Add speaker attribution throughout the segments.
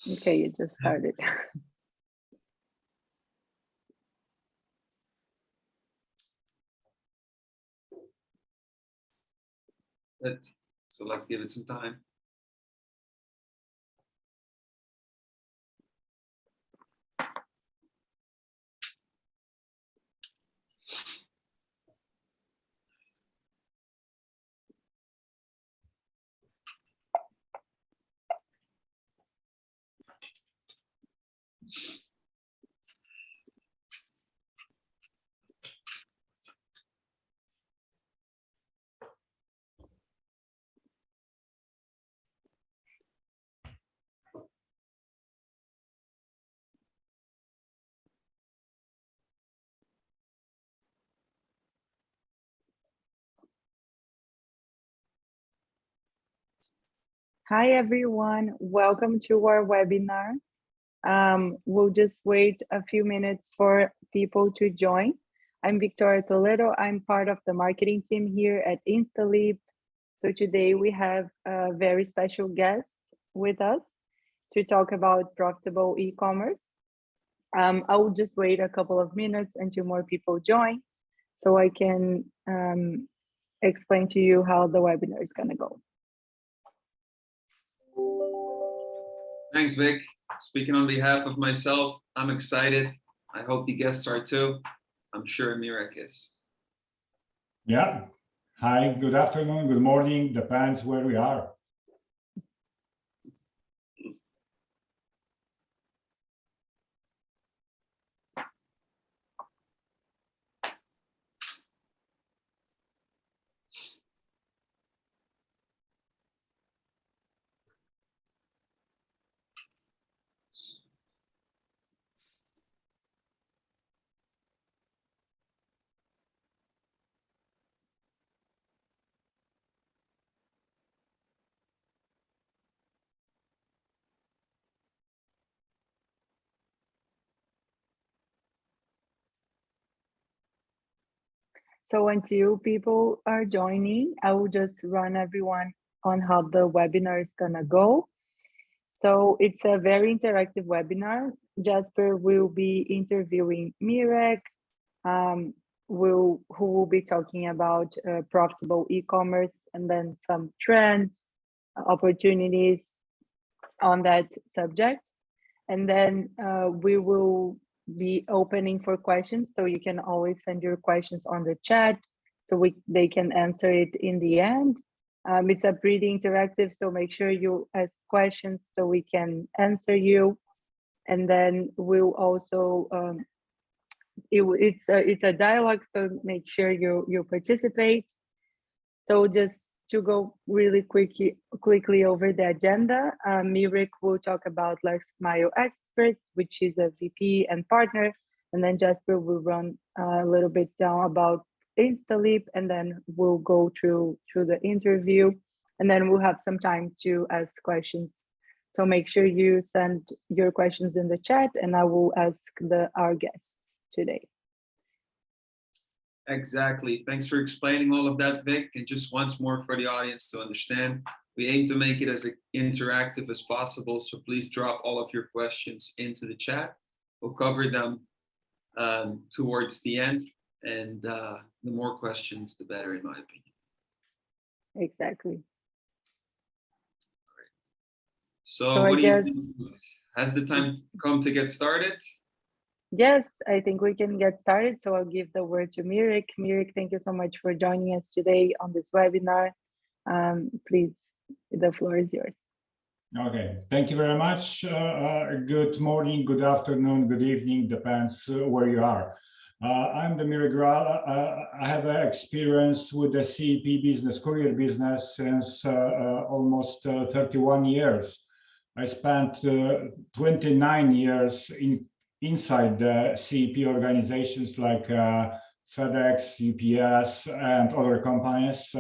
Speaker 1: Okay, you just started.
Speaker 2: Good. So let's give it some time.
Speaker 1: Hi, everyone. Welcome to our webinar. We'll just wait a few minutes for people to join. I'm Victoria Toledo. I'm part of the marketing team here at InstaLeap. So today we have a very special guest with us to talk about profitable e-commerce. I will just wait a couple of minutes until more people join so I can explain to you how the webinar is going to go.
Speaker 2: Thanks, Vic. Speaking on behalf of myself, I'm excited. I hope the guests are too. I'm sure Mirek is.
Speaker 3: Yeah. Hi, good afternoon, good morning, depends where we are.
Speaker 1: So until people are joining, I will just run everyone on how the webinar is gonna go. So it's a very interactive webinar. Jasper will be interviewing Mirek, who will be talking about profitable e-commerce and then some trends, opportunities on that subject. And then we will be opening for questions. So you can always send your questions on the chat so they can answer it in the end. It's a pretty interactive, so make sure you ask questions so we can answer you. And then we'll also, it's a dialogue, so make sure you participate. So just to go really quickly over the agenda, Mirek will talk about Last Mile Experts, which is a VP and partner, and then Jasper will run a little bit down about InstaLeap, and then we'll go through the interview, and then we'll have some time to ask questions. So make sure you send your questions in the chat, and I will ask our guests today.
Speaker 2: Exactly. Thanks for explaining all of that, Vic. And just once more for the audience to understand, we aim to make it as interactive as possible. So please drop all of your questions into the chat. We'll cover them towards the end. And the more questions, the better, in my opinion.
Speaker 1: Exactly.
Speaker 2: So what do you think? Has the time come to get started?
Speaker 1: Yes, I think we can get started. So I'll give the word to Mirek. Mirek, thank you so much for joining us today on this webinar. Please, the floor is yours.
Speaker 3: Okay, thank you very much. Good morning, good afternoon, good evening, depends where you are. I'm the Mirek Gral. I have experience with the CEP business, courier business, since almost 31 years. I spent 29 years inside the CEP organizations like FedEx, UPS, and other companies,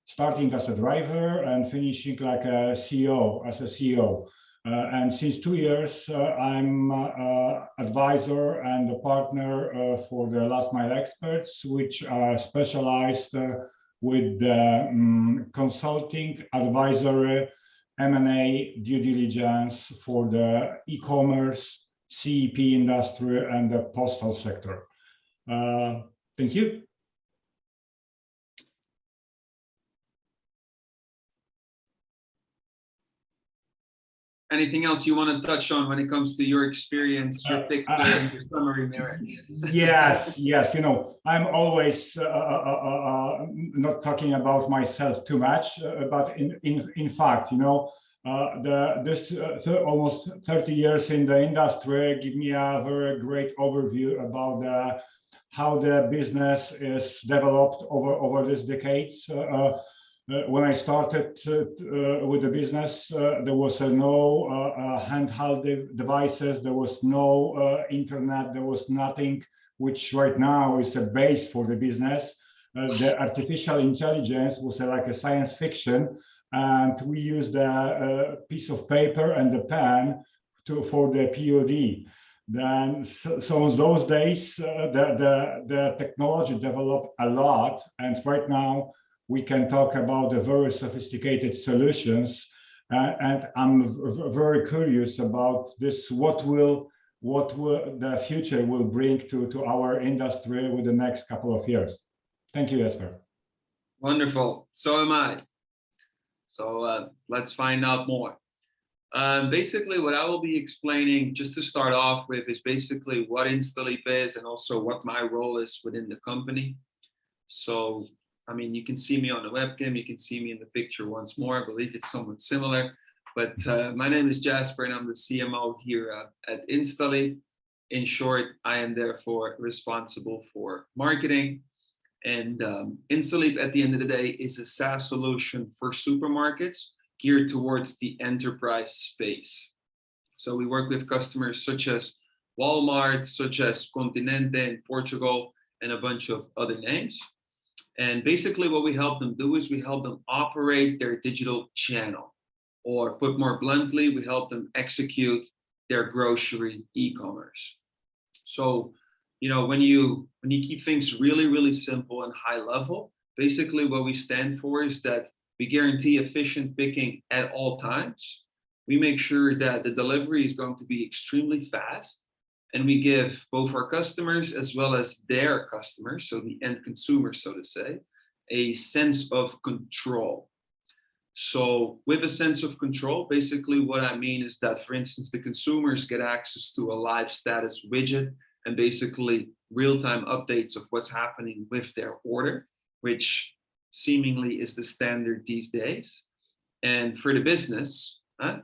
Speaker 3: starting as a driver and finishing like a CEO, as a CEO. And since 2 years, I'm advisor and a partner for the Last Mile Experts, which are specialized with consulting, advisory, M&A due diligence for the e-commerce, CEP industry, and the postal sector. Thank you.
Speaker 2: Anything else you want to touch on when it comes to your experience, your picture, and your summary, Mirek?
Speaker 3: Yes, yes. You know, I'm always not talking about myself too much, but in fact, you know, almost 30 years in the industry give me a very great overview about how the business is developed over these decades. When I started with the business, there was no handheld devices, there was no internet, there was nothing, which right now is a base for the business. The artificial intelligence was like a science fiction, and we used a piece of paper and a pen for the POD. Then, so in those days, the technology developed a lot, and right now, we can talk about the very sophisticated solutions, and I'm very curious about this. What will the future will bring to our industry with the next couple of years? Thank you, Jasper.
Speaker 2: Wonderful. So am I. So let's find out more. Basically, what I will be explaining, just to start off with, is basically what Instaleap is and also what my role is within the company. So I mean, you can see me on the webcam, you can see me in the picture once more. I believe it's somewhat similar, but my name is Jasper and I'm the CMO here at Instaleap. In short, I am therefore responsible for marketing. And Instaleap, at the end of the day, is a SaaS solution for supermarkets geared towards the enterprise space. So we work with customers such as Walmart, such as Continente in Portugal, and a bunch of other names. And basically what we help them do is we help them operate their digital channel, or put more bluntly, we help them execute their grocery e-commerce. So, you know, when you keep things really, really simple and high level, basically what we stand for is that we guarantee efficient picking at all times. We make sure that the delivery is going to be extremely fast. And we give both our customers as well as their customers, so the end consumer, so to say, a sense of control. So with a sense of control, basically what I mean is that, for instance, the consumers get access to a live status widget and basically real-time updates of what's happening with their order, which seemingly is the standard these days. And for the business,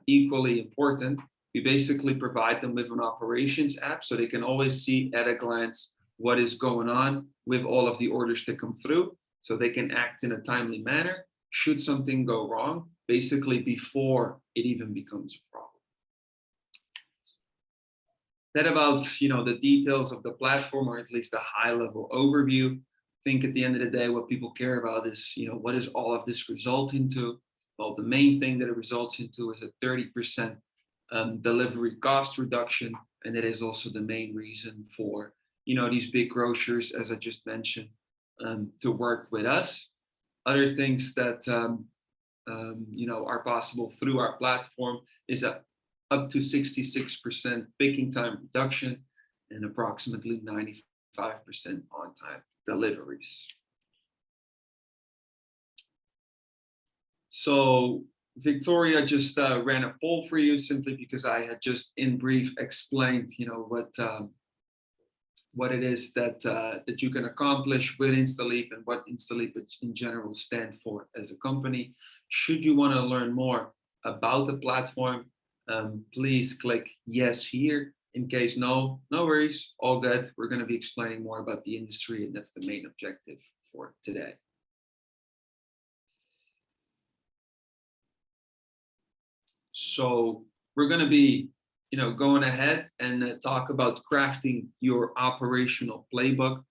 Speaker 2: equally important, we basically provide them with an operations app so they can always see at a glance what is going on with all of the orders that come through, so they can act in a timely manner should something go wrong, basically before it even becomes a problem. That about, you know, the details of the platform, or at least a high level overview. I think at the end of the day, what people care about is, you know, what does all of this result into? Well, the main thing that it results into is a 30% delivery cost reduction, and that is also the main reason for, you know, these big grocers, as I just mentioned, to work with us. Other things that you know, are possible through our platform is up to 66% picking time reduction and approximately 95% on-time deliveries. So Victoria just ran a poll for you simply because I had just in brief explained, you know, what it is that that you can accomplish with Instaleap and what Instaleap in general stand for as a company. Should you want to learn more about the platform, please click yes here. In case no worries, all good. We're going to be explaining more about the industry, and that's the main objective for today. So we're going to be, you know, going ahead and talk about crafting your operational playbook.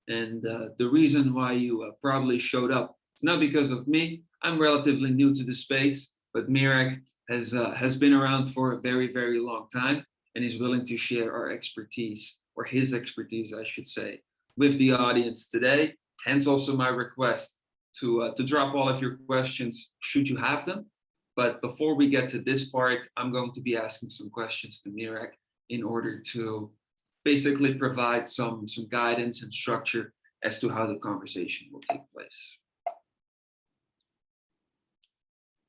Speaker 2: And the reason why you probably showed up, it's not because of me. I'm relatively new to the space, but Mirek has been around for a very, very long time, and is willing to share our expertise, or his expertise, I should say, with the audience today. Hence also my request to drop all of your questions, should you have them, But before we get to this part, I'm going to be asking some questions to Mirek in order to basically provide some guidance and structure as to how the conversation will take place.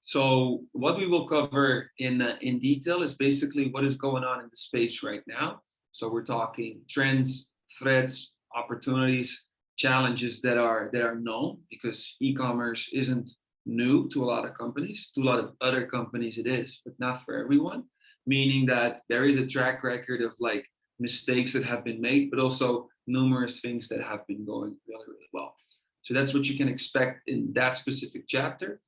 Speaker 2: So what we will cover in detail is basically what is going on in the space right now. So we're talking trends, threats, opportunities, challenges that are known, because e-commerce isn't new to a lot of companies. To a lot of other companies it is, but not for everyone, meaning that there is a track record of like mistakes that have been made, but also numerous things that have been going really, really well. So that's what you can expect in that specific chapter.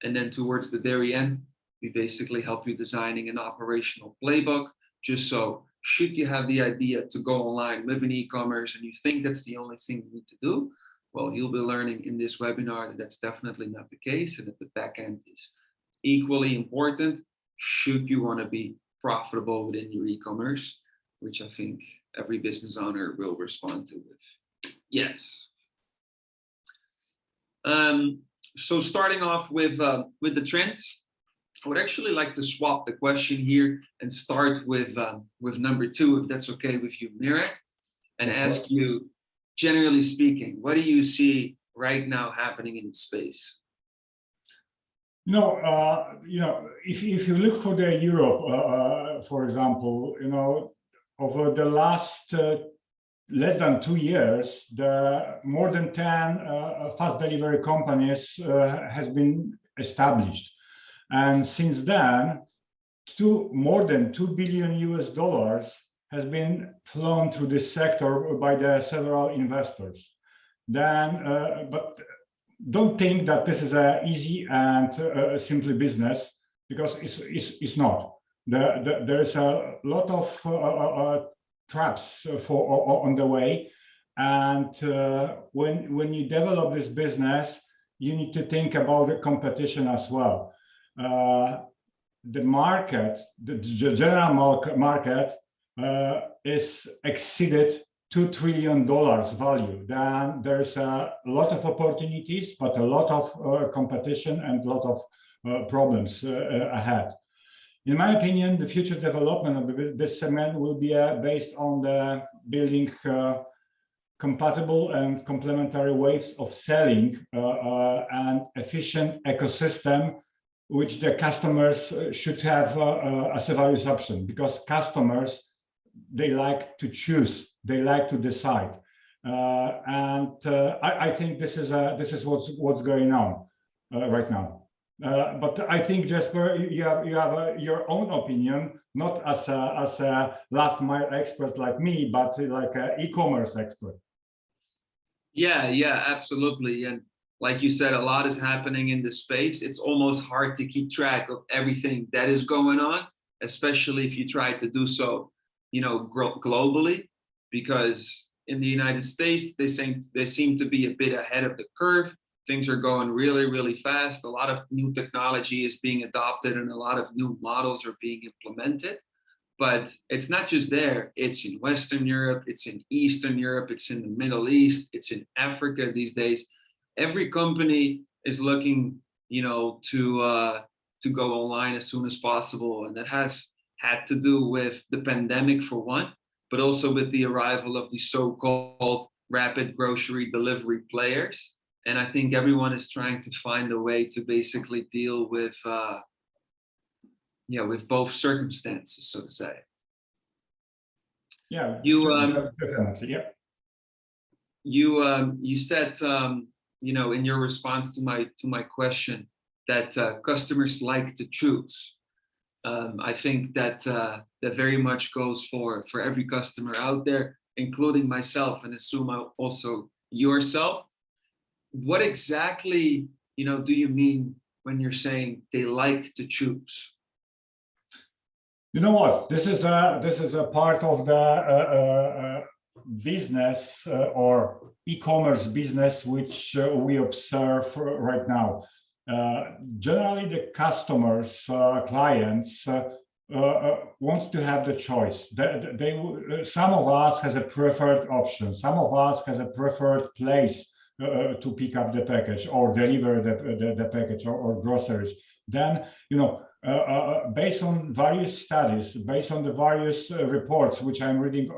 Speaker 2: And then towards the very end, we basically help you designing an operational playbook, just so should you have the idea to go online with an e-commerce and you think that's the only thing you need to do, well, you'll be learning in this webinar that that's definitely not the case, and that the back end is equally important should you want to be profitable within your e-commerce, which I think every business owner will respond to with yes. So starting off with the trends, I would actually like to swap the question here and start with number 2, if that's okay with you, Mirek, and ask you, generally speaking, what do you see right now happening in the space?
Speaker 3: If you look for the Europe, for example, over the last less than 2 years, the more than 10 fast delivery companies has been established, and since then, more than $2 billion has been flown through this sector by the several investors. But don't think that this is an easy and simple business, because it's not. There is a lot of traps on the way, and when you develop this business, you need to think about the competition as well. The market, the general market, is exceeded $2 trillion value. Then there's a lot of opportunities, but a lot of competition and a lot of problems ahead. In my opinion, the future development of this segment will be based on the building compatible and complementary ways of selling and efficient ecosystem, which the customers should have as a value option, because customers, they like to choose, they like to decide, and I think this is what's going on right now. But I think, Jasper, you have your own opinion, not as a last mile expert like me, but like an e-commerce expert.
Speaker 2: Yeah, absolutely. And like you said, a lot is happening in this space. It's almost hard to keep track of everything that is going on, especially if you try to do so, globally, because in the United States, they seem to be a bit ahead of the curve. Things are going really, really fast. A lot of new technology is being adopted and a lot of new models are being implemented. But it's not just there. It's in Western Europe, it's in Eastern Europe, it's in the Middle East, it's in Africa these days. Every company is looking, to go online as soon as possible. And that has had to do with the pandemic for one, but also with the arrival of the so-called rapid grocery delivery players. And I think everyone is trying to find a way to basically deal with both circumstances, so to say.
Speaker 3: Yeah, definitely. Yeah.
Speaker 2: You said in your response to my question that customers like to choose. I think that very much goes for every customer out there, including myself, and assume also yourself. What exactly do you mean when you're saying they like to choose?
Speaker 3: You know what? This is a part of the business or e-commerce business which we observe right now. Generally, the customers, clients want to have the choice. Some of us has a preferred option. Some of us has a preferred place to pick up the package or deliver the package or groceries. then, based on various studies, based on the various reports which I'm reading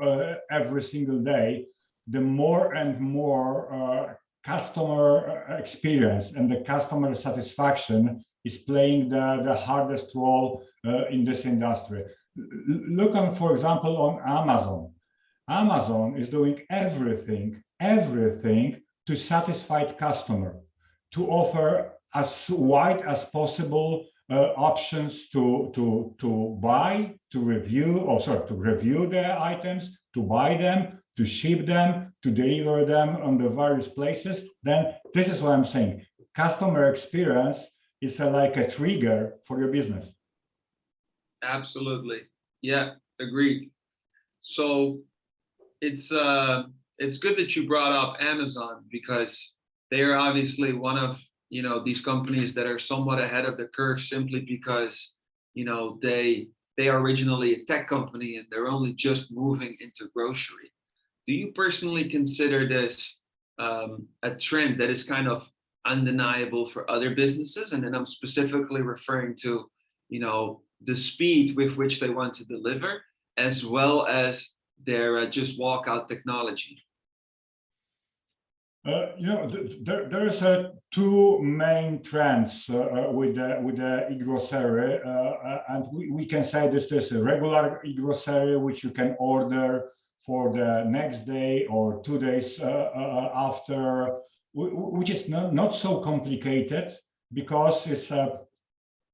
Speaker 3: every single day, the more and more customer experience and the customer satisfaction is playing the hardest role in this industry. Look on, for example, on Amazon. Amazon is doing everything to satisfy the customer, to offer as wide as possible options to buy, to review the items, to buy them, to ship them, to deliver them on the various places. Then this is what I'm saying. Customer experience is like a trigger for your business.
Speaker 2: Absolutely. Yeah, agreed. So it's good that you brought up Amazon, because they are obviously one of these companies that are somewhat ahead of the curve, simply because they are originally a tech company and they're only just moving into grocery. Do you personally consider this a trend that is kind of undeniable for other businesses? And then I'm specifically referring to the speed with which they want to deliver, as well as their just walkout technology.
Speaker 3: There's two main trends with the e-grocery, and we can say this is a regular e-grocery which you can order for the next day or 2 days after, which is not so complicated, because it's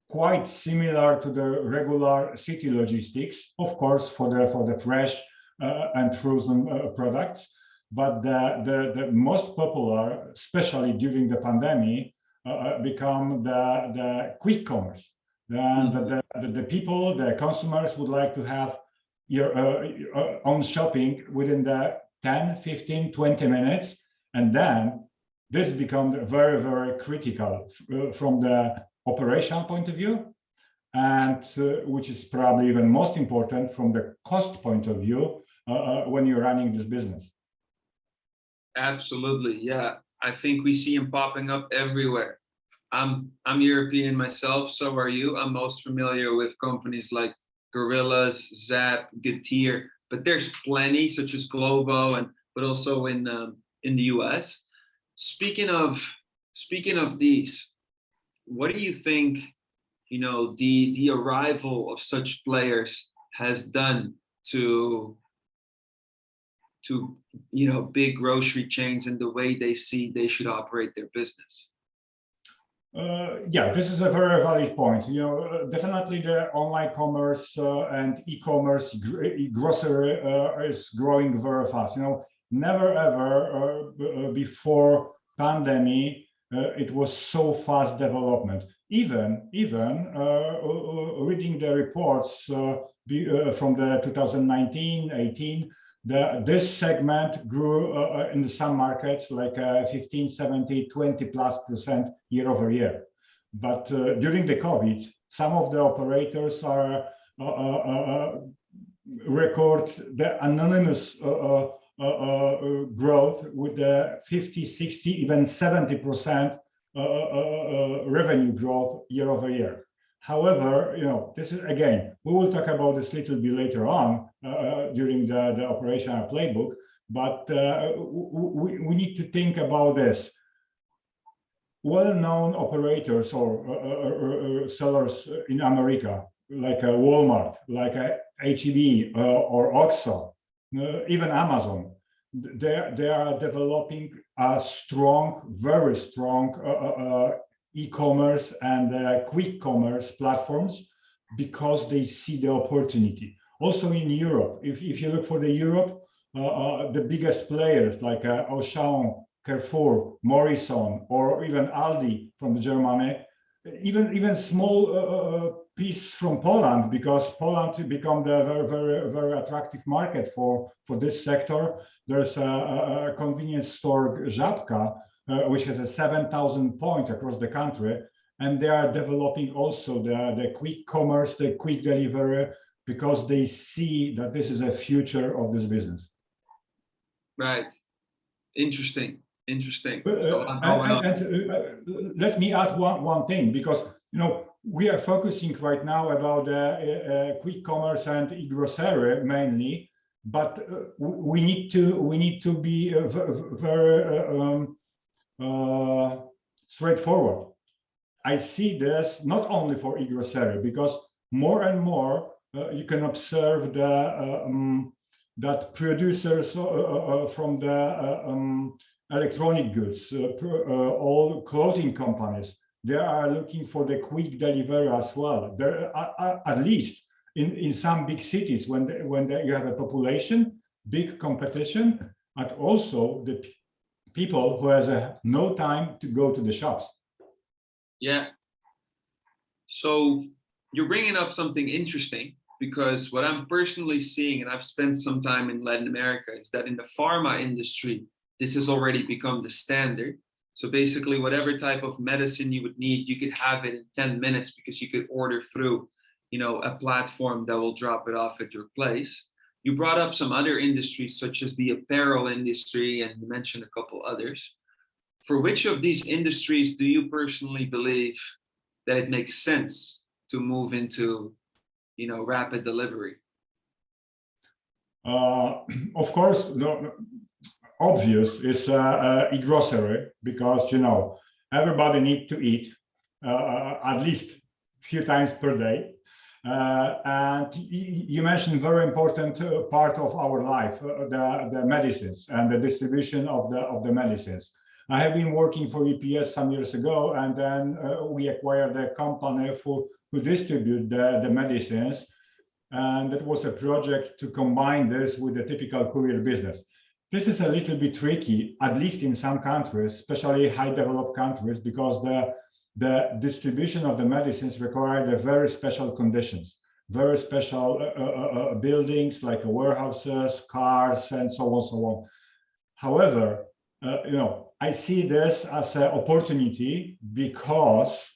Speaker 3: quite similar to the regular city logistics, of course, for the fresh and frozen products. But the most popular, especially during the pandemic, become the quick commerce. The people, the consumers would like to have your own shopping within the 10, 15, 20 minutes. And then this becomes very, very critical from the operational point of view, and which is probably even most important from the cost point of view when you're running this business.
Speaker 2: Absolutely, yeah. I think we see them popping up everywhere. I'm European myself, so are you. I'm most familiar with companies like Gorillas, Zap, Getir, but there's plenty, such as Glovo, but also in the US. Speaking of these, what do you think the arrival of such players has done to big grocery chains and the way they see they should operate their business?
Speaker 3: Yeah, this is a very valid point. Definitely the online commerce and e-commerce, grocery is growing very fast. Never ever before pandemic it was so fast development. Even reading the reports from the 2019-18. This segment grew in some markets like 15, 17, 20+% year over year. But during the COVID, some of the operators are record the anonymous growth with the 50, 60, even 70% revenue growth year over year. However, this is, again, we will talk about this a little bit later on during the operational playbook, but we need to think about this. Well-known operators or sellers in America, like Walmart, like H-E-B or OXXO, even Amazon, they are developing a strong, very strong e-commerce and quick commerce platforms, because they see the opportunity. Also in Europe, if you look for the Europe, the biggest players like Auchan, Carrefour, Morrison, or even Aldi from Germany, even small piece from Poland, because Poland become the very, very, very attractive market for this sector. There's a convenience store, Żabka, which has a 7,000 points across the country, and they are developing also the quick commerce, the quick delivery, because they see that this is a future of this business.
Speaker 2: Right. Interesting.
Speaker 3: And let me add one thing, because we are focusing right now about quick commerce and e-grocery mainly, but we need to be very straightforward. I see this not only for e-grocery, because more and more you can observe that producers from the electronic goods, all clothing companies, they are looking for the quick delivery as well. There, at least in some big cities, when you have a population, big competition, and also the people who has no time to go to the shops.
Speaker 2: Yeah. So you're bringing up something interesting, because what I'm personally seeing, and I've spent some time in Latin America, is that in the pharma industry, this has already become the standard. So basically, whatever type of medicine you would need, you could have it in 10 minutes because you could order through, a platform that will drop it off at your place. You brought up some other industries, such as the apparel industry, and you mentioned a couple others. For which of these industries do you personally believe that it makes sense to move into, rapid delivery?
Speaker 3: Of course, the obvious is e-grocery, because everybody needs to eat at least a few times per day. And you mentioned very important part of our life, the medicines and the distribution of the medicines. I have been working for EPS some years ago, and then we acquired a company who distribute the medicines, and it was a project to combine this with the typical courier business. This is a little bit tricky, at least in some countries, especially high developed countries, because the distribution of the medicines required a very special conditions, very special buildings like warehouses, cars, and so on. However, I see this as an opportunity, because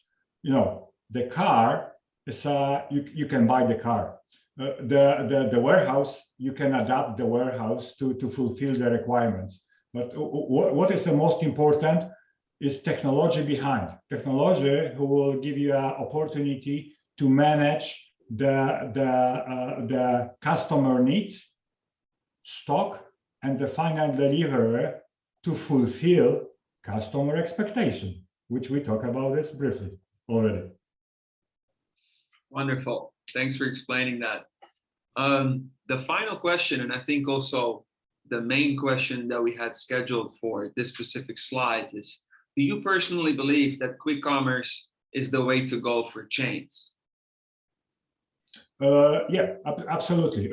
Speaker 3: the car is you can buy the car. The warehouse, you can adapt the warehouse to fulfill the requirements. But what is the most important is technology behind. Technology who will give you an opportunity to manage the customer needs, stock, and the final delivery to fulfill customer expectation, which we talk about this briefly already.
Speaker 2: Wonderful. Thanks for explaining that. The final question, and I think also the main question that we had scheduled for this specific slide, is, do you personally believe that quick commerce is the way to go for chains?
Speaker 3: Yeah, absolutely.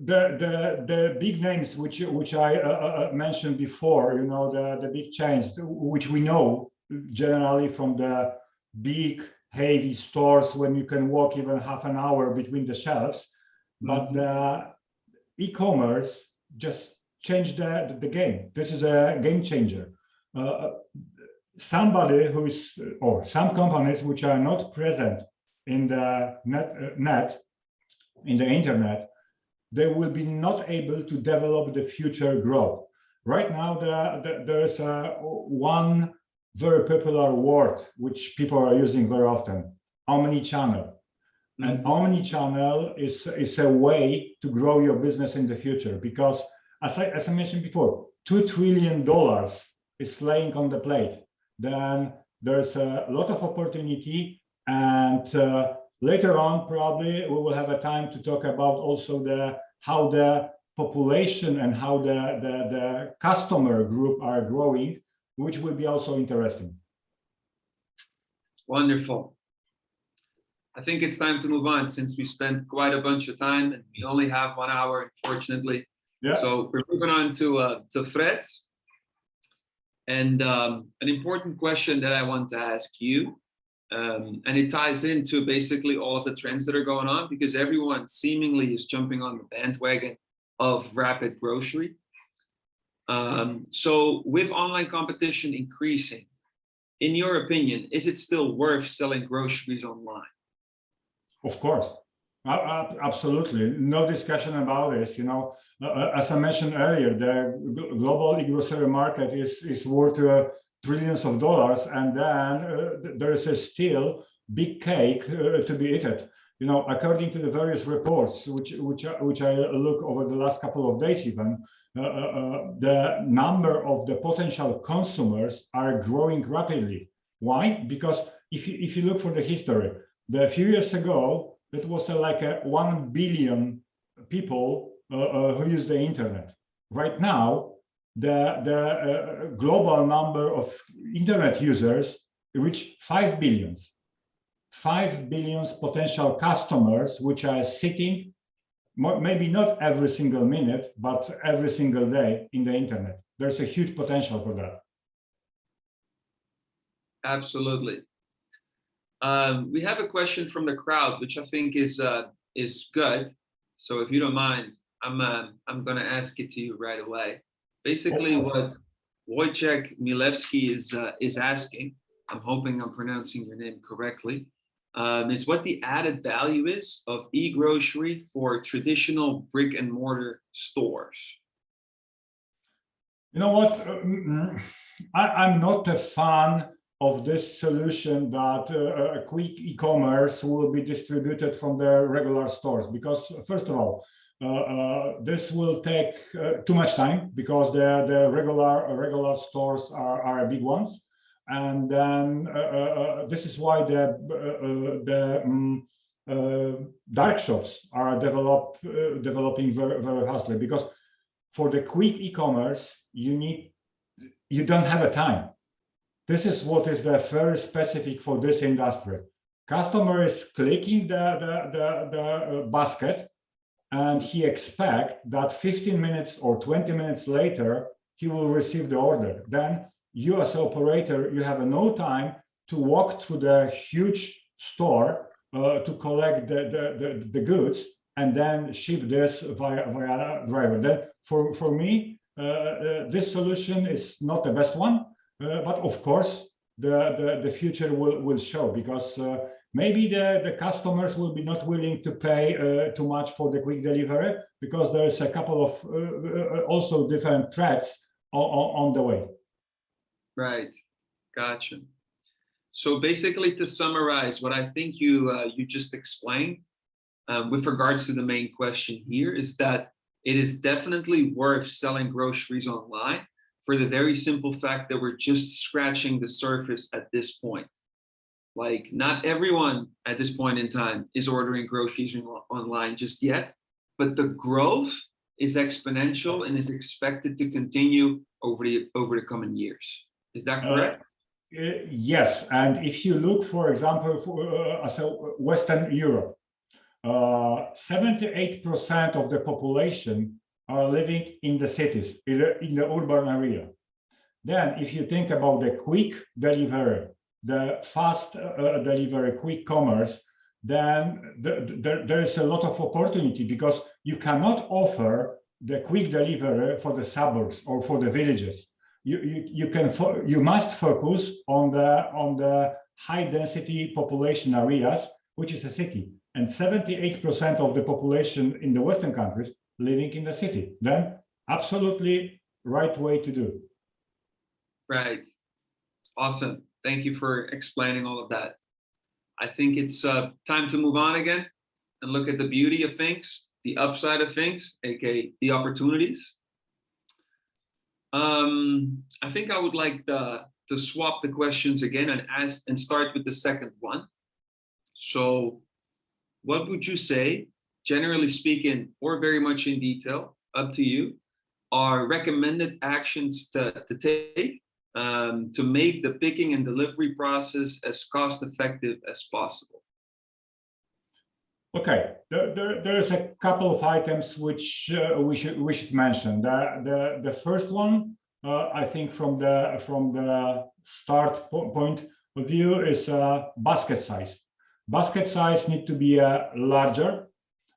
Speaker 3: The big names which I mentioned before, the big chains, which we know generally from the big heavy stores when you can walk even half an hour between the shelves. But the e-commerce just changed the game. This is a game changer. Somebody who is, or some companies which are not present in the net, in the internet, they will be not able to develop the future growth. Right now, there's one very popular word which people are using very often: omni-channel. And omni-channel is a way to grow your business in the future, because as I mentioned before, $2 trillion is laying on the plate. Then there's a lot of opportunity, and later on probably we will have a time to talk about also how the population and how the customer group are growing, which will be also interesting.
Speaker 2: Wonderful. I think it's time to move on, since we spent quite a bunch of time and we only have 1 hour, unfortunately.
Speaker 3: Yeah.
Speaker 2: So we're moving on to Fred. And an important question that I want to ask you, and it ties into basically all of the trends that are going on, because everyone seemingly is jumping on the bandwagon of rapid grocery. So with online competition increasing, in your opinion, is it still worth selling groceries online? Of
Speaker 3: course, absolutely, no discussion about this. As I mentioned earlier, the global e-grocery market is worth trillions of dollars, and then there is still big cake to be eaten. You know, according to the various reports which I look over the last couple of days, even the number of the potential consumers are growing rapidly. Why? Because if you look for the history, a few years ago, it was like 1 billion people who use the internet. Right now, the global number of internet users reach 5 billions. 5 billion potential customers, which are sitting, maybe not every single minute, but every single day in the internet. There's a huge potential for that.
Speaker 2: Absolutely. We have a question from the crowd, which I think is good. So if you don't mind, I'm going to ask it to you right away. Basically, what Wojciech Milewski is asking, I'm hoping I'm pronouncing your name correctly, is what the added value is of e-grocery for traditional brick and mortar stores.
Speaker 3: You know what? I'm not a fan of this solution that quick e-commerce will be distributed from the regular stores, because first of all, this will take too much time, because the regular stores are big ones. And then this is why the dark shops are developing very fastly, because for the quick e-commerce you don't have a time. This is what is very specific for this industry. Customer is clicking the basket, and he expects that 15 minutes or 20 minutes later he will receive the order. Then you as an operator, you have no time to walk through the huge store to collect the goods and then ship this via driver. Then for me, this solution is not the best one, but of course the future will show, because maybe the customers will be not willing to pay too much for the quick delivery, because there is a couple of also different threats on the way.
Speaker 2: Right, gotcha. So basically, to summarize what I think you just explained with regards to the main question here, is that it is definitely worth selling groceries online, for the very simple fact that we're just scratching the surface at this point. Like, not everyone at this point in time is ordering groceries online just yet, but the growth is exponential and is expected to continue over the coming years. Is that correct?
Speaker 3: Yes, and if you look, for example, for Western Europe, 78% of the population are living in the cities, in the urban area. Then, if you think about the quick delivery, the fast delivery, quick commerce, then there is a lot of opportunity, because you cannot offer the quick delivery for the suburbs or for the villages. You must focus on the high density population areas, which is a city, and 78% of the population in the Western countries living in the city. Then absolutely right way to do.
Speaker 2: Right. Awesome. Thank you for explaining all of that. I think it's time to move on again and look at the beauty of things, the upside of things, aka the opportunities. I think I would like to swap the questions again and start with the second one. So what would you say, generally speaking, or very much in detail, up to you, are recommended actions to take to make the picking and delivery process as cost effective as possible?
Speaker 3: Okay, there is a couple of items which we should mention. The first one, I think from the start point of view, is basket size. Basket size need to be larger,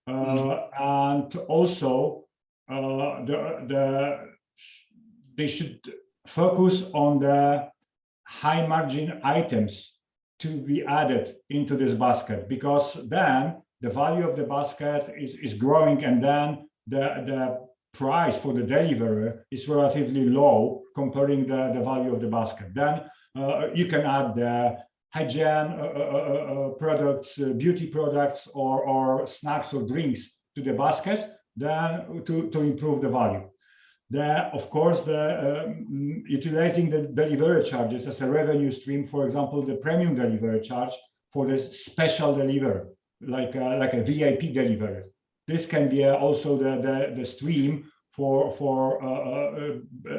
Speaker 3: and also they should focus on the high margin items to be added into this basket, because then the value of the basket is growing, and then the price for the delivery is relatively low comparing the value of the basket. Then you can add the hygiene products, beauty products, or snacks or drinks to the basket, then to improve the value. Of course, utilizing the delivery charges as a revenue stream, for example, the premium delivery charge for this special delivery, like a VIP delivery. This can be also the stream for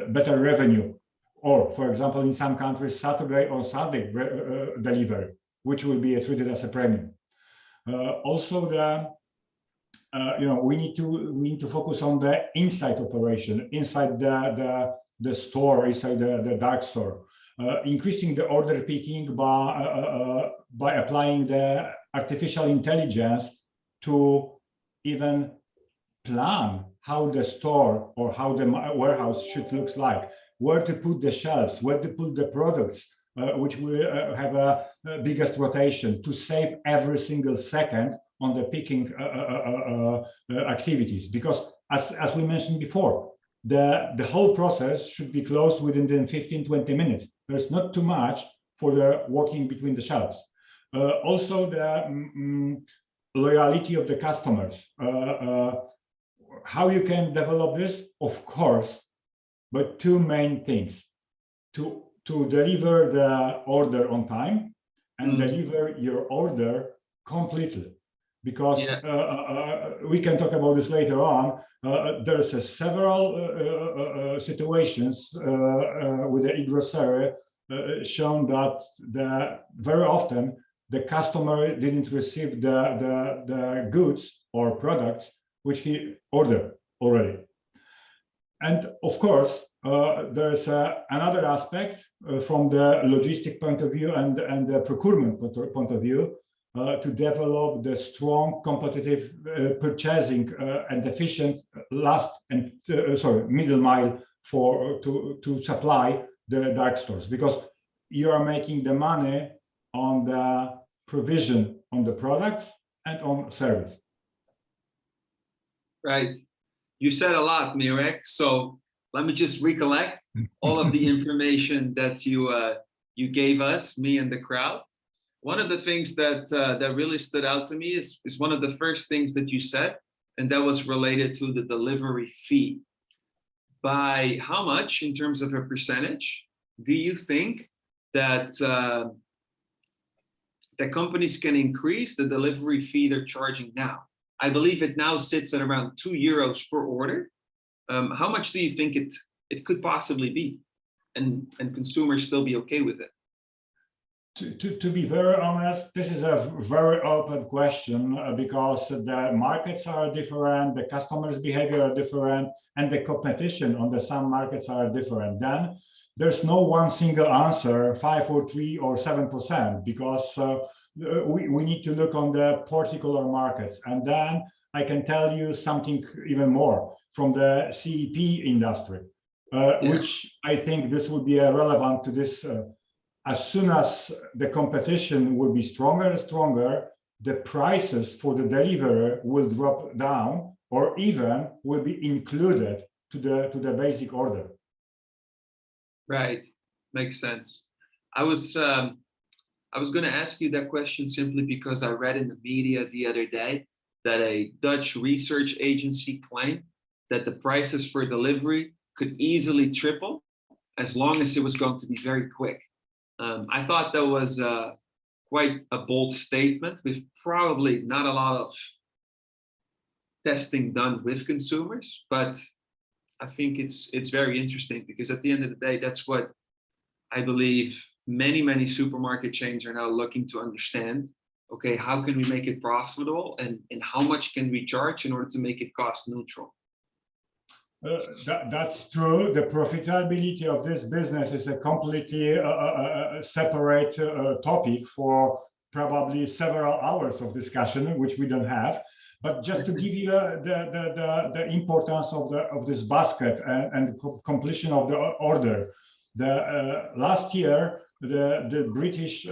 Speaker 3: better revenue. Or, for example, in some countries, Saturday or Sunday delivery, which will be treated as a premium. Also, we need to focus on the inside operation, inside the store, inside the dark store, increasing the order picking by applying the artificial intelligence to even plan how the store or how the warehouse should look like, where to put the shelves, where to put the products, which will have a biggest rotation, to save every single second on the picking activities. Because as we mentioned before, the whole process should be closed within 15-20 minutes. There's not too much for the walking between the shelves. Also, the loyalty of the customers. How you can develop this? Of course, but two main things: to deliver the order on time and deliver your order completely. Because we can talk about this later on. There's several situations with the e-grocery shown that very often the customer didn't receive the goods or products which he ordered already. And of course, there's another aspect from the logistic point of view and the procurement point of view, to develop the strong competitive purchasing and efficient middle mile to supply the dark stores, because you are making the money on the provision on the products and on service.
Speaker 2: Right. You said a lot, Mirek. So let me just recollect all of the information that you gave us, me and the crowd. One of the things that really stood out to me is one of the first things that you said, and that was related to the delivery fee. By how much, in terms of a percentage, do you think that that companies can increase the delivery fee they're charging now? I believe it now sits at around €2 per order. How much do you think it could possibly be, and consumers still be okay with it?
Speaker 3: To be very honest, this is a very open question, because the markets are different, the customers' behavior are different, and the competition on the some markets are different. Then there's no one single answer, 5 or 3 or 7%, because we need to look on the particular markets. And then I can tell you something even more from the CEP industry, which I think this would be relevant to this. As soon as the competition will be stronger and stronger, the prices for the deliverer will drop down, or even will be included to the basic order.
Speaker 2: Right, makes sense. I was going to ask you that question simply because I read in the media the other day that a Dutch research agency claimed that the prices for delivery could easily triple as long as it was going to be very quick. I thought that was quite a bold statement, with probably not a lot of testing done with consumers, but I think it's very interesting, because at the end of the day, that's what I believe many supermarket chains are now looking to understand. Okay, how can we make it profitable, and how much can we charge in order to make it cost neutral?
Speaker 3: That's true. The profitability of this business is a completely separate topic for probably several hours of discussion, which we don't have. But just to give you the importance of this basket and completion of the order, last year the British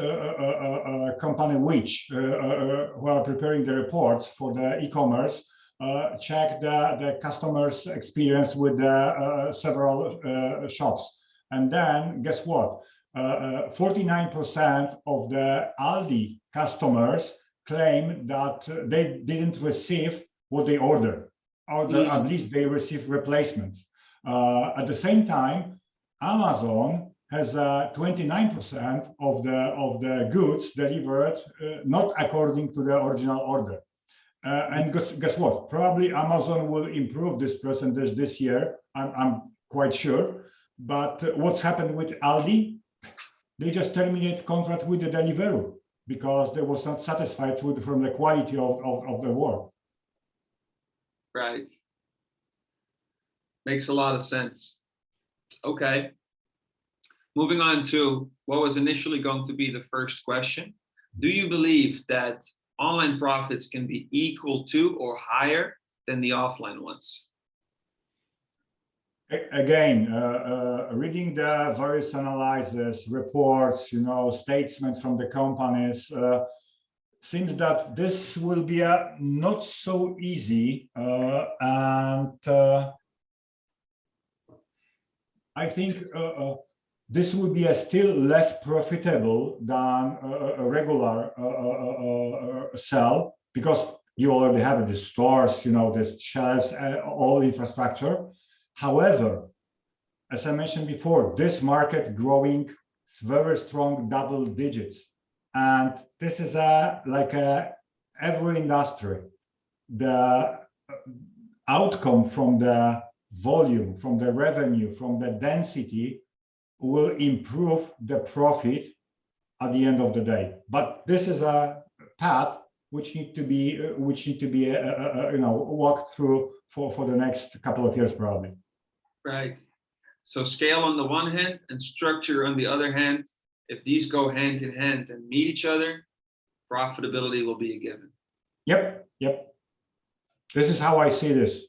Speaker 3: company Which, who are preparing the reports for the e-commerce, check the customers' experience with several shops, and then guess what? 49% of the Aldi customers claim that they didn't receive what they ordered, or at least they received replacements. At the same time, Amazon has 29% of the goods delivered not according to the original order. And guess what? Probably Amazon will improve this percentage this year. I'm quite sure. But what's happened with Aldi? They just terminate contract with the Deliveroo because they was not satisfied from the quality of the work.
Speaker 2: Right. Makes a lot of sense. Okay. Moving on to what was initially going to be the first question. Do you believe that online profits can be equal to or higher than the offline ones?
Speaker 3: Again, reading the various analyses, reports, statements from the companies, seems that this will be not so easy, and I think this will be still less profitable than a regular sell, because you already have the stores, the shelves, all infrastructure. However, as I mentioned before, this market growing very strong double digits, and this is like every industry. The outcome from the volume, from the revenue, from the density will improve the profit at the end of the day. But this is a path which need to be walked through for the next couple of years probably.
Speaker 2: Right. So scale on the one hand and structure on the other hand. If these go hand in hand and meet each other, profitability will be a given. Yep.
Speaker 3: This is how I see this.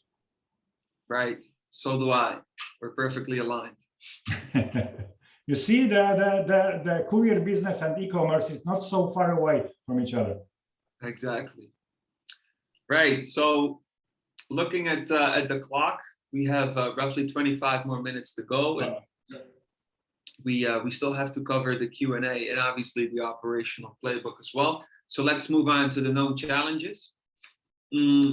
Speaker 2: Right. So do I. We're perfectly aligned.
Speaker 3: You see, the courier business and e-commerce is not so far away from each other.
Speaker 2: Exactly. Right. So looking at the clock, we have roughly 25 more minutes to go, and we still have to cover the Q&A and obviously the operational playbook as well. So let's move on to the known challenges.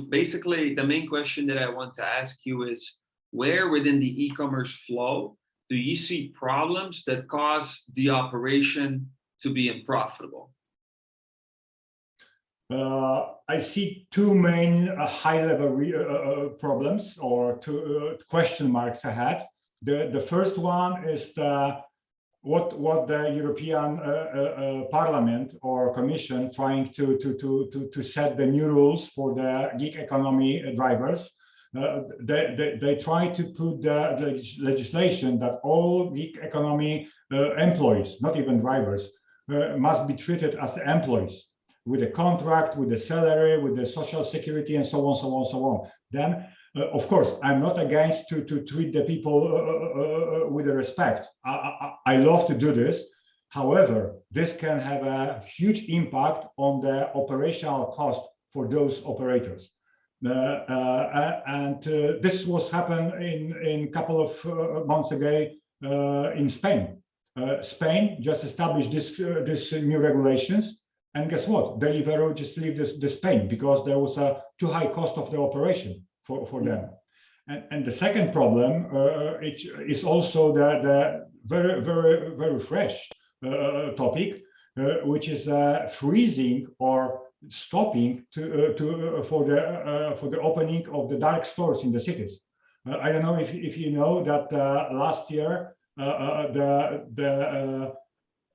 Speaker 2: Basically, the main question that I want to ask you is, where within the e-commerce flow do you see problems that cause the operation to be unprofitable?
Speaker 3: I see two main high-level problems, or two question marks ahead. The first one is what the European Parliament or Commission trying to set the new rules for the gig economy drivers. They try to put the legislation that all gig economy employees, not even drivers, must be treated as employees, with a contract, with a salary, with the social security, and so on. Then, of course, I'm not against to treat the people with respect. I love to do this. However, this can have a huge impact on the operational cost for those operators. This was happened in a couple of months ago in Spain. Spain just established this new regulations. And guess what? Deliveroo just leave the Spain because there was a too high cost of the operation for them. And the second problem it is also the very fresh topic, which is freezing or stopping for the opening of the dark stores in the cities. I don't know if you know that last year the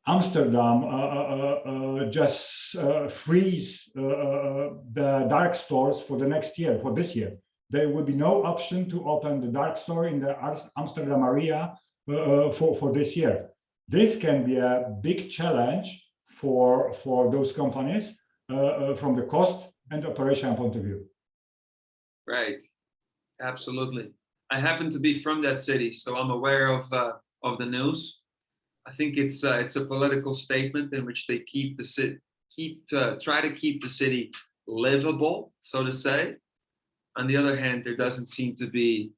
Speaker 3: Amsterdam just freeze the dark stores for the next year, for this year. There will be no option to open the dark store in the Amsterdam area for this year. This can be a big challenge for those companies from the cost and operational point of view.
Speaker 2: Right, absolutely. I happen to be from that city, so I'm aware of the news. I think it's a political statement in which they try to keep the city livable, so to say. On the other hand, there doesn't seem to be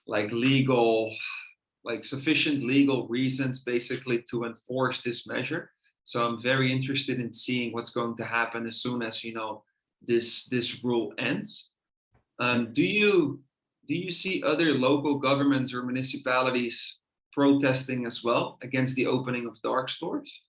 Speaker 2: like legal like sufficient legal reasons basically to enforce this measure. So I'm very interested in seeing what's going to happen as soon as, you know, this rule ends. Do you see other local governments or municipalities protesting as well against the opening of dark stores?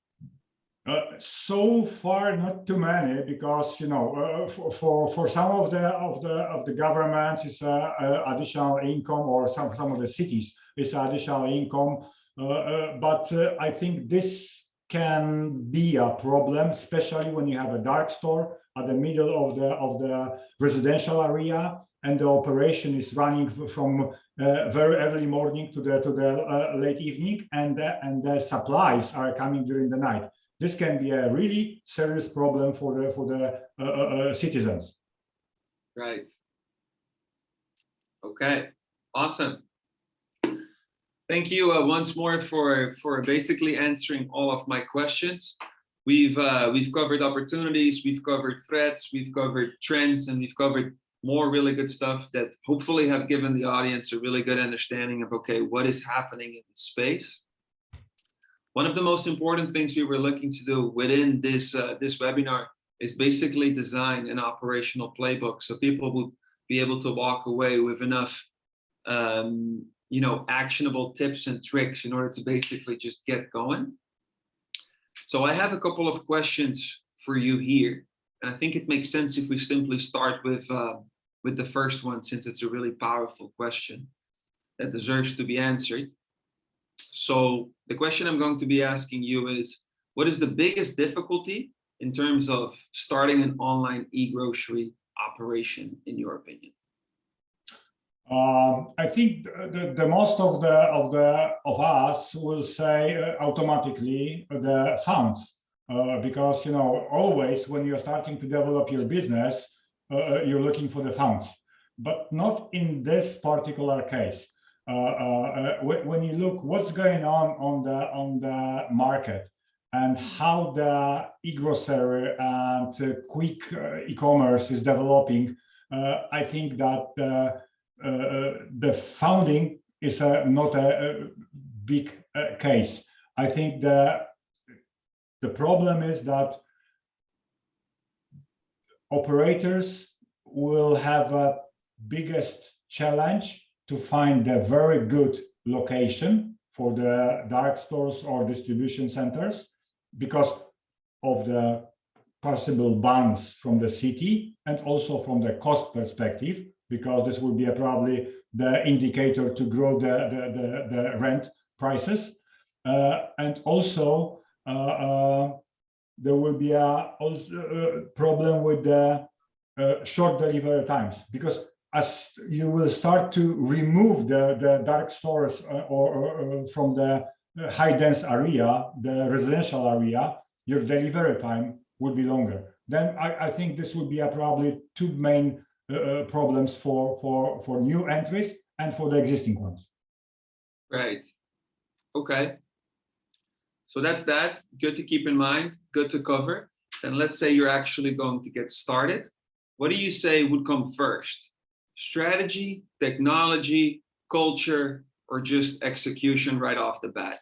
Speaker 3: So far, not too many, because, you know, for some of the governments, it's additional income, or some of the cities, it's additional income. But I think this can be a problem, especially when you have a dark store at the middle of the residential area, and the operation is running from very early morning to the late evening, and the supplies are coming during the night. This can be a really serious problem for the citizens.
Speaker 2: Right. Okay. Awesome. Thank you once more for basically answering all of my questions. We've covered opportunities, we've covered threats, we've covered trends, and we've covered more really good stuff that hopefully have given the audience a really good understanding of, okay, what is happening in the space. One of the most important things we were looking to do within this webinar is basically design an operational playbook, so people would be able to walk away with enough you know, actionable tips and tricks in order to basically just get going. So I have a couple of questions for you here, and I think it makes sense if we simply start with the first one, since it's a really powerful question that deserves to be answered. So the question I'm going to be asking you is, what is the biggest difficulty in terms of starting an online e-grocery operation, in your opinion?
Speaker 3: I think the most of us will say automatically the funds, because, you know, always when you're starting to develop your business, you're looking for the funds, but not in this particular case. When you look what's going on the market and how the e-grocery and quick e-commerce is developing, I think that the funding is not a big case. I think the problem is that operators will have a biggest challenge to find a very good location for the dark stores or distribution centers, because of the possible bans from the city, and also from the cost perspective, because this will be probably the indicator to grow the rent prices. And also there will be a problem with the short delivery times, because as you will start to remove the dark stores or from the high dense area, the residential area, your delivery time will be longer. Then I think this would be probably two main problems for new entries and for the existing ones.
Speaker 2: Right. Okay. So that's that. Good to keep in mind, good to cover. And let's say you're actually going to get started. What do you say would come first? Strategy, technology, culture, or just execution right off the bat?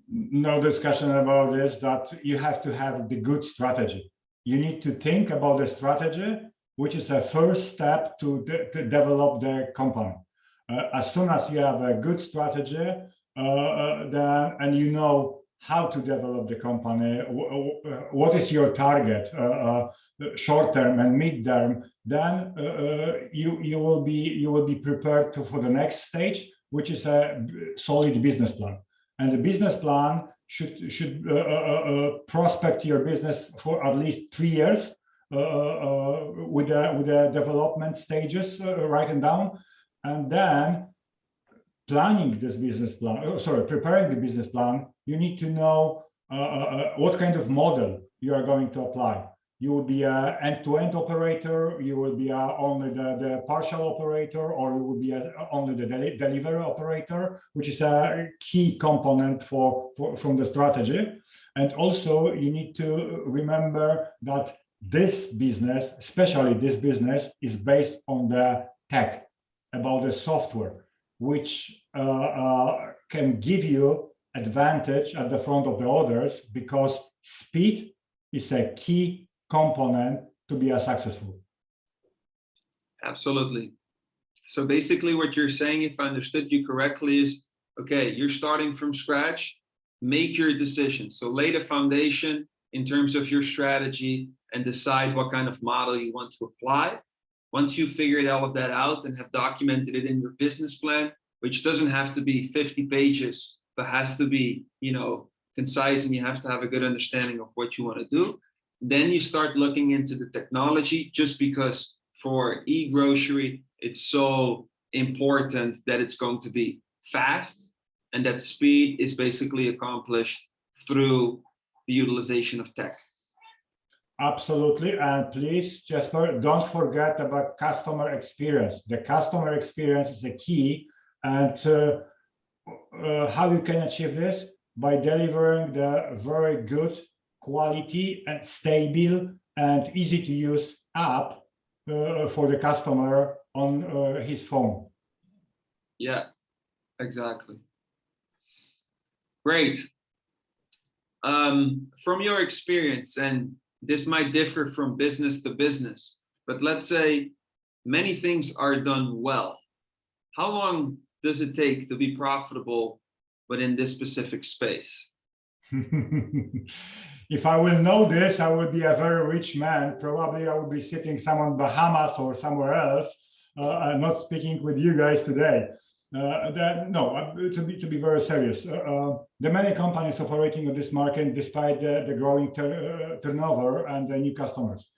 Speaker 3: No discussion about this, that you have to have the good strategy. You need to think about the strategy, which is a first step to develop the company. As soon as you have a good strategy, and you know how to develop the company, what is your target, short term and mid term, then you will be prepared for the next stage, which is a solid business plan. And the business plan should prospect your business for at least 3 years, with the development stages written down, and then planning this business plan, preparing the business plan. You need to know what kind of model you are going to apply. You will be an end-to-end operator, you will be only the partial operator, or you will be only the delivery operator, which is a key component from the strategy. And also you need to remember that this business, especially this business, is based on the tech, about the software, which can give you advantage at the front of the others, because speed is a key component to be successful.
Speaker 2: Absolutely. So basically what you're saying, if I understood you correctly, is, okay, you're starting from scratch, make your decision. So lay the foundation in terms of your strategy and decide what kind of model you want to apply. Once you figured all of that out and have documented it in your business plan, which doesn't have to be 50 pages, but has to be, concise, and you have to have a good understanding of what you want to do. Then you start looking into the technology, just because for e-grocery, it's so important that it's going to be fast, and that speed is basically accomplished through the utilization of tech.
Speaker 3: Absolutely. And please, Jasper, don't forget about customer experience. The customer experience is a key. And how you can achieve this? By delivering the very good quality and stable and easy to use app for the customer on his phone.
Speaker 2: Yeah, exactly. Great. From your experience, and this might differ from business to business, but let's say many things are done well. How long does it take to be profitable within this specific space?
Speaker 3: If I will know this, I would be a very rich man. Probably I would be sitting somewhere in Bahamas or somewhere else. I'm not speaking with you guys today. To be very serious, the many companies operating on this market, despite the growing turnover and the new customers,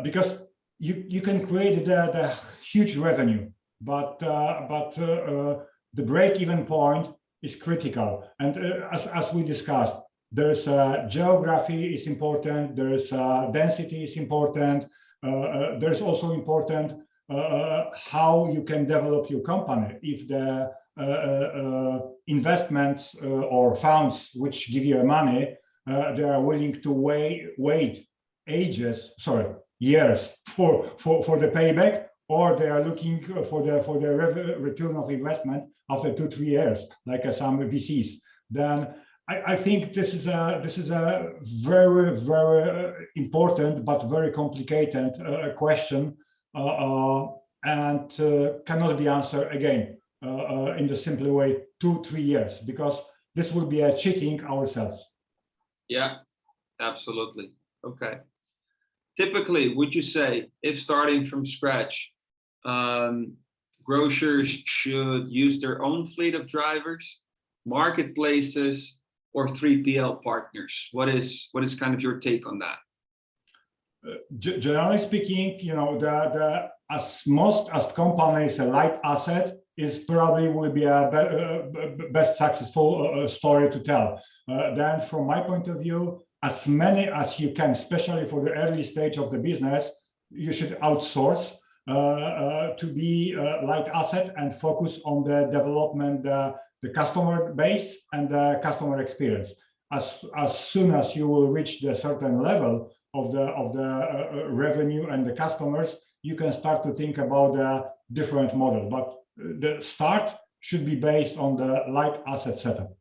Speaker 3: because you can create the huge revenue, but the break-even point is critical. And as we discussed, there's geography is important, there's density is important, there's also important how you can develop your company. If the investments or funds which give you money, they are willing to wait years for the payback, or they are looking for the return of investment after 2-3 years, like some VCs, then I think this is a very, very important but very complicated question, and cannot be answered again in the simple way 2-3 years, because this will be a cheating ourselves.
Speaker 2: Yeah, absolutely. Okay. Typically, would you say, if starting from scratch, grocers should use their own fleet of drivers, marketplaces, or 3PL partners? What is kind of your take on that?
Speaker 3: Generally speaking, most companies, a light asset is probably will be a best successful story to tell. Then from my point of view, as many as you can, especially for the early stage of the business, you should outsource to be light asset and focus on the development, the customer base and the customer experience. As soon as you will reach the certain level of the revenue and the customers, you can start to think about a different model. But the start should be based on the light asset setup.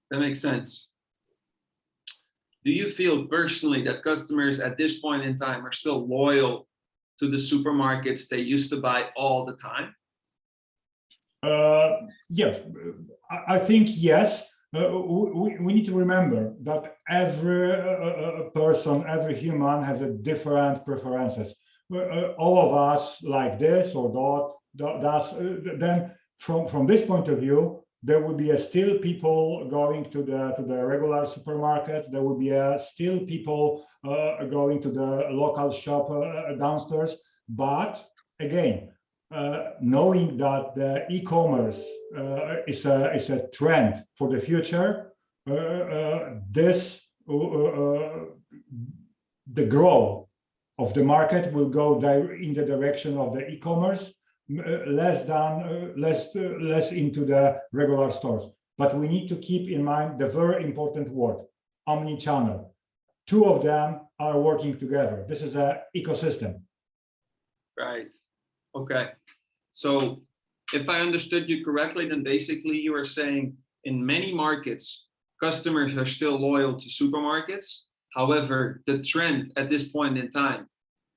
Speaker 2: That makes sense. Do you feel personally that customers at this point in time are still loyal to the supermarkets they used to buy all the time?
Speaker 3: Yes, I think yes. We need to remember that every person, every human has a different preferences. All of us like this or that. Then from this point of view, there will be still people going to the regular supermarket. There will be still people going to the local shop downstairs. But again, knowing that the e-commerce is a trend for the future, the growth of the market will go in the direction of the e-commerce, less into the regular stores. But we need to keep in mind the very important word, omni-channel. Two of them are working together. This is an ecosystem.
Speaker 2: Right. Okay. So if I understood you correctly, then basically you are saying in many markets, customers are still loyal to supermarkets. However, the trend at this point in time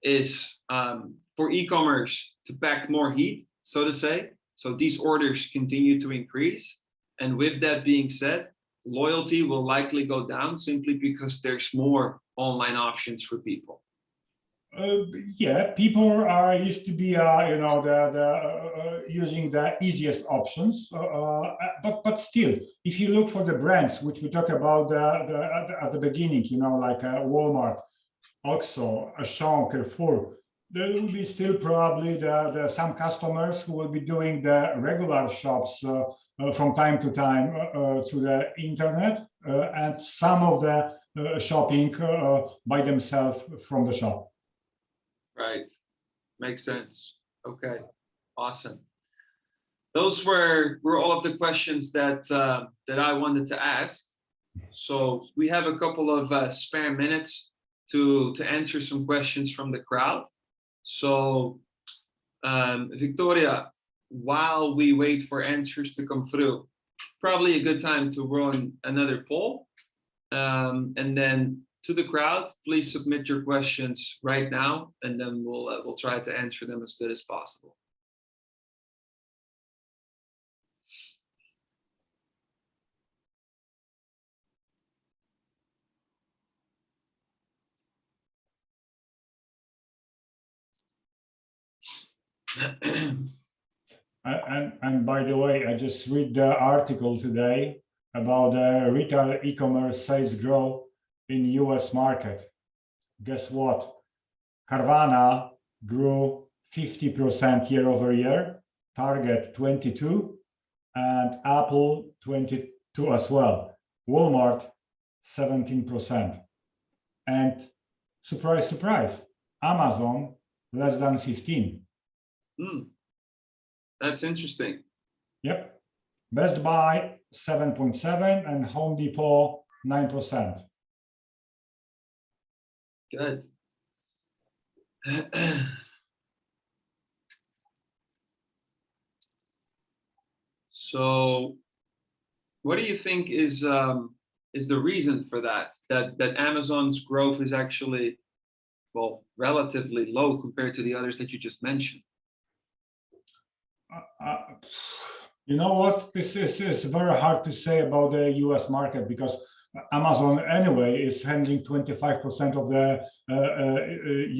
Speaker 2: is for e-commerce to pack more heat, so to say. So these orders continue to increase. And with that being said, loyalty will likely go down simply because there's more online options for people.
Speaker 3: Yeah, people are used to be, you know, using the easiest options. But still, if you look for the brands, which we talked about at the beginning, you know, like Walmart, OXXO, Auchan, Carrefour, there will be still probably some customers who will be doing the regular shops from time to time through the internet, and some of the shopping by themselves from the shop.
Speaker 2: Right. Makes sense. Okay. Awesome. Those were all of the questions that that I wanted to ask. So we have a couple of spare minutes to answer some questions from the crowd. So Victoria, while we wait for answers to come through, probably a good time to run another poll. And then to the crowd, please submit your questions right now, and then we'll try to answer them as good as possible.
Speaker 3: And by the way, I just read the article today about retail e-commerce sales growth in US market. Guess what? Carvana grew 50% year over year, Target 22, and Apple 22 as well. Walmart 17%. And surprise, surprise, Amazon less than 15.
Speaker 2: That's interesting.
Speaker 3: Yep. Best Buy 7.7 and Home Depot 9%.
Speaker 2: Good. So, what do you think is the reason for that? That Amazon's growth is actually, well, relatively low compared to the others that you just mentioned.
Speaker 3: You know what? This is very hard to say about the US market, because Amazon anyway is handling 25% of the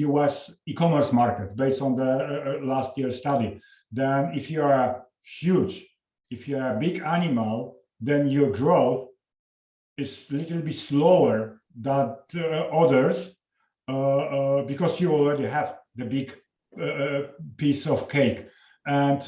Speaker 3: US e-commerce market based on the last year's study. Then if you are huge, if you are a big animal, then your growth is a little bit slower than others, because you already have the big piece of cake. And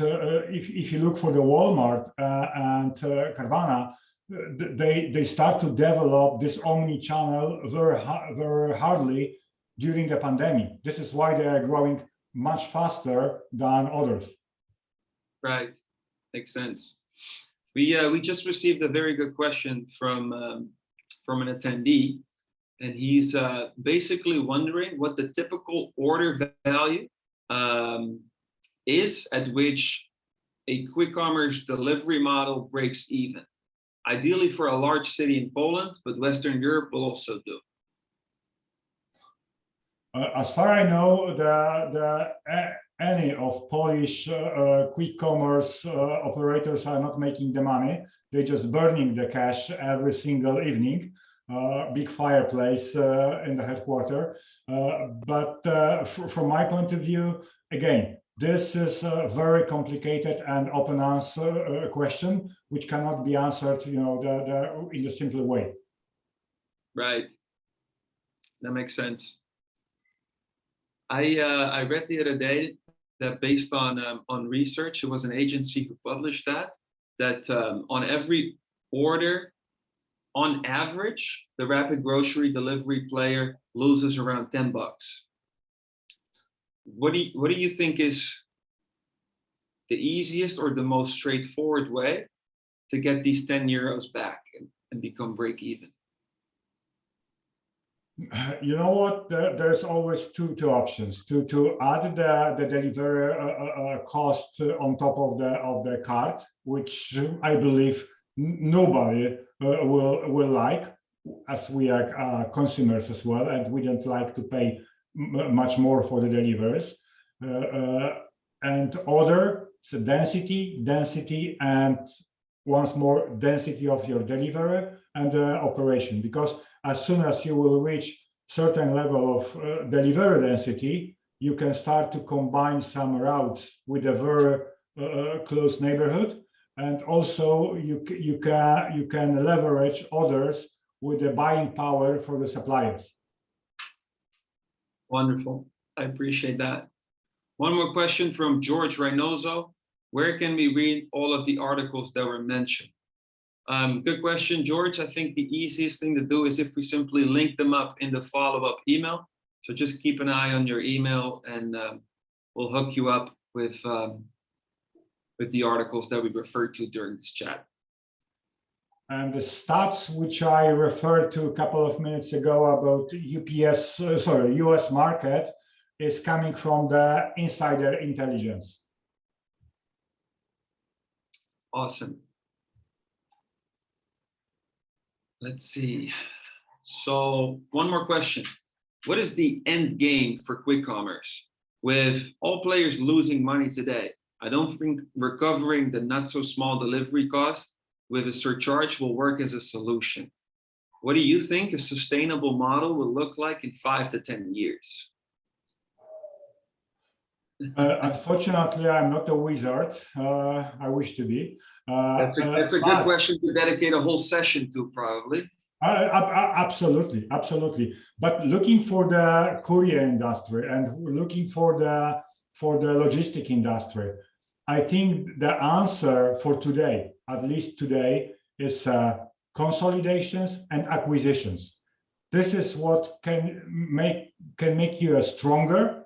Speaker 3: if you look for the Walmart and Carvana, they start to develop this omni-channel very hardly during the pandemic. This is why they are growing much faster than others.
Speaker 2: Right, makes sense. We just received a very good question from an attendee, and he's basically wondering what the typical order value is at which a quick commerce delivery model breaks even. Ideally for a large city in Poland, but Western Europe will also do.
Speaker 3: As far as I know, any of Polish quick commerce operators are not making the money. They're just burning the cash every single evening. Big fireplace in the headquarters. But from my point of view, again, this is a very complicated and open answer question, which cannot be answered, you know, in a simple way.
Speaker 2: Right, that makes sense. I read the other day that based on research, it was an agency who published that on every order, on average, the rapid grocery delivery player loses around $10. What do you think is the easiest or the most straightforward way to get these €10 back and become break even?
Speaker 3: You know what? There's always two options to add the delivery cost on top of the cart, which I believe nobody will like, as we are consumers as well, and we don't like to pay much more for the deliveries. And other, so density, and once more density of your delivery and operation, because as soon as you will reach certain level of delivery density, you can start to combine some routes with a very close neighborhood, and also you can leverage others with the buying power for the suppliers.
Speaker 2: Wonderful. I appreciate that. One more question from George Reynoso. Where can we read all of the articles that were mentioned? Good question, George. I think the easiest thing to do is if we simply link them up in the follow-up email. So just keep an eye on your email, and we'll hook you up with the articles that we referred to during this chat.
Speaker 3: And the stats which I referred to a couple of minutes ago about US market is coming from the insider intelligence.
Speaker 2: Awesome. Let's see. So one more question. What is the end game for quick commerce? With all players losing money today, I don't think recovering the not so small delivery cost with a surcharge will work as a solution. What do you think a sustainable model will look like in 5 to 10 years?
Speaker 3: Unfortunately, I'm not a wizard. I wish to be.
Speaker 2: That's a good question to dedicate a whole session to, probably.
Speaker 3: Absolutely. But looking for the courier industry and looking for the logistic industry, I think the answer for today, at least today, is consolidations and acquisitions. This is what can make you a stronger.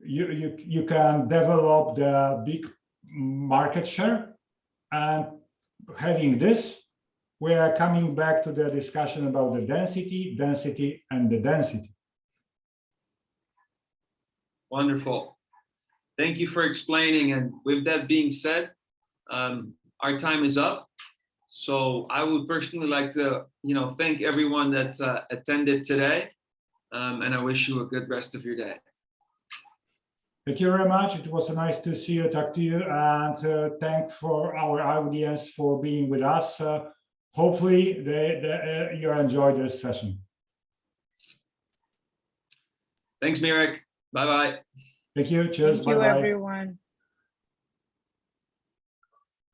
Speaker 3: You can develop the big market share, and having this, we are coming back to the discussion about the density, and the density.
Speaker 2: Wonderful. Thank you for explaining. And with that being said, our time is up. So I would personally like to, thank everyone that attended today, and I wish you a good rest of your day.
Speaker 3: Thank you very much. It was nice to see you, talk to you, and thank for our audience for being with us. Hopefully you enjoyed this session.
Speaker 2: Thanks, Mirek. Bye-bye.
Speaker 3: Thank you. Cheers.
Speaker 1: Thank you, everyone.